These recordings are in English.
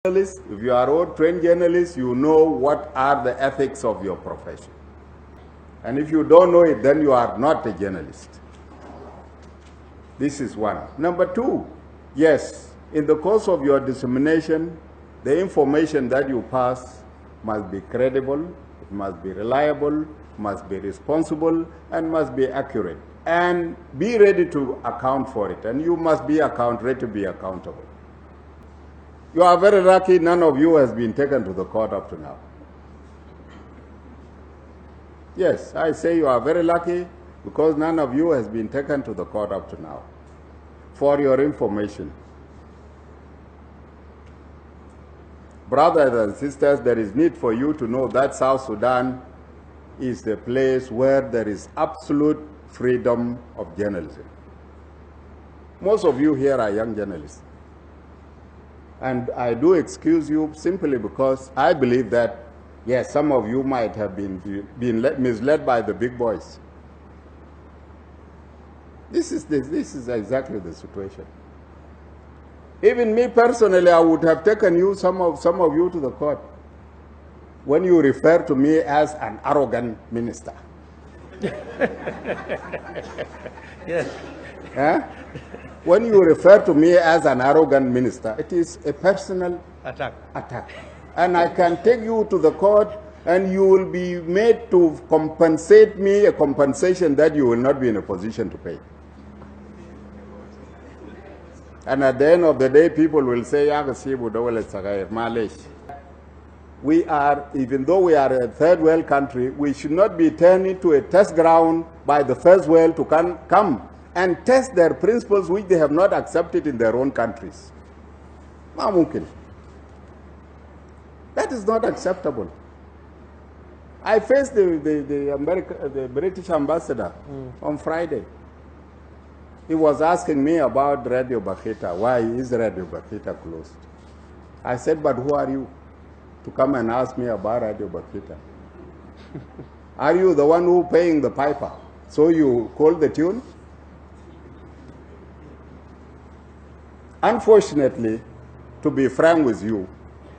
Journalist, if you are a trained journalist, you know what are the ethics of your profession. And if you don't know it, then you are not a journalist. This is one. Number two, yes, in the course of your dissemination, the information that you pass must be credible, it must be reliable, must be responsible, and must be accurate. And be ready to account for it. And you must be ready to be accountable. You are very lucky none of you has been taken to the court up to now. Yes, I say you are very lucky because none of you has been taken to the court up to now. For your information. Brothers and sisters, there is need for you to know that South Sudan is a place where there is absolute freedom of journalism. Most of you here are young journalists. And I do excuse you simply because I believe that, yes, some of you might have been misled by the big boys. This is exactly the situation. Even me personally, I would have taken you, some of you, to the court when you refer to me as an arrogant minister. Yes. Huh? When you refer to me as an arrogant minister, it is a personal attack. And I can take you to the court and you will be made to compensate me a compensation that you will not be in a position to pay. And at the end of the day, people will say, we are, even though we are a third world country, we should not be turned into a test ground by the first world to come and test their principles which they have not accepted in their own countries. That is not acceptable. I faced the British ambassador on Friday. He was asking me about Radio Bakita. Why is Radio Bakita closed? I said, but who are you to come and ask me about Radio Bakita? Are you the one who paying the piper? So you call the tune? Unfortunately, to be frank with you,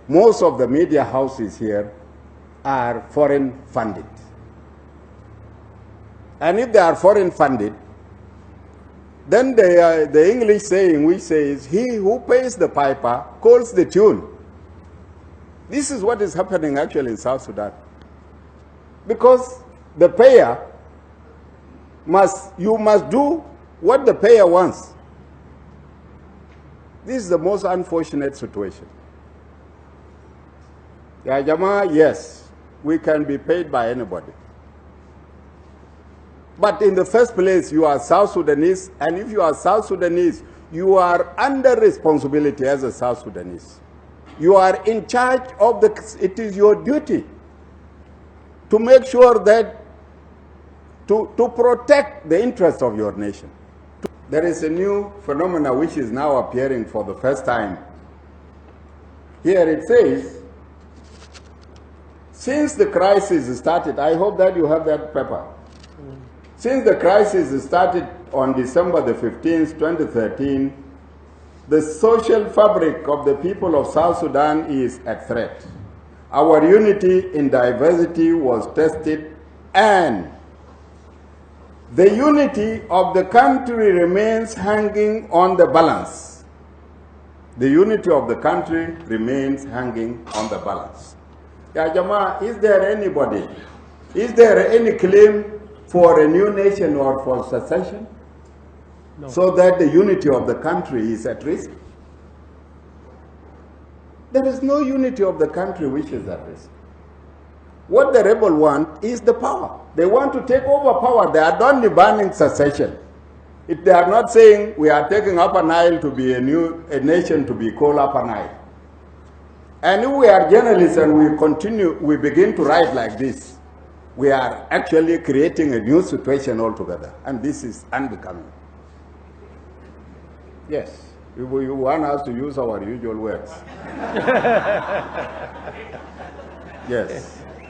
most of the media houses here are foreign funded. And if they are foreign funded, then the English saying which says, he who pays the piper calls the tune. This is what is happening actually in South Sudan. Because the payer must do what the payer wants. This is the most unfortunate situation. Ya Jama, yes, we can be paid by anybody. But in the first place, you are South Sudanese, and if you are South Sudanese, you are under responsibility as a South Sudanese. You are in charge of it is your duty to make sure that, to protect the interests of your nation. There is a new phenomenon which is now appearing for the first time. Here it says, since the crisis started, I hope that you have that paper. Since the crisis started on December the 15th, 2013, the social fabric of the people of South Sudan is at threat. Our unity in diversity was tested, and the unity of the country remains hanging on the balance. The unity of the country remains hanging on the balance. Ya Jama, is there any claim for a new nation or for secession? No. So that the unity of the country is at risk? There is no unity of the country which is at risk. What the rebels want is the power. They want to take over power. They are not demanding secession. If they are not saying we are taking Upper Nile to be a nation to be called Upper Nile. And if we are journalists and we begin to write like this, we are actually creating a new situation altogether. And this is unbecoming. Yes, you want us to use our usual words. Yes.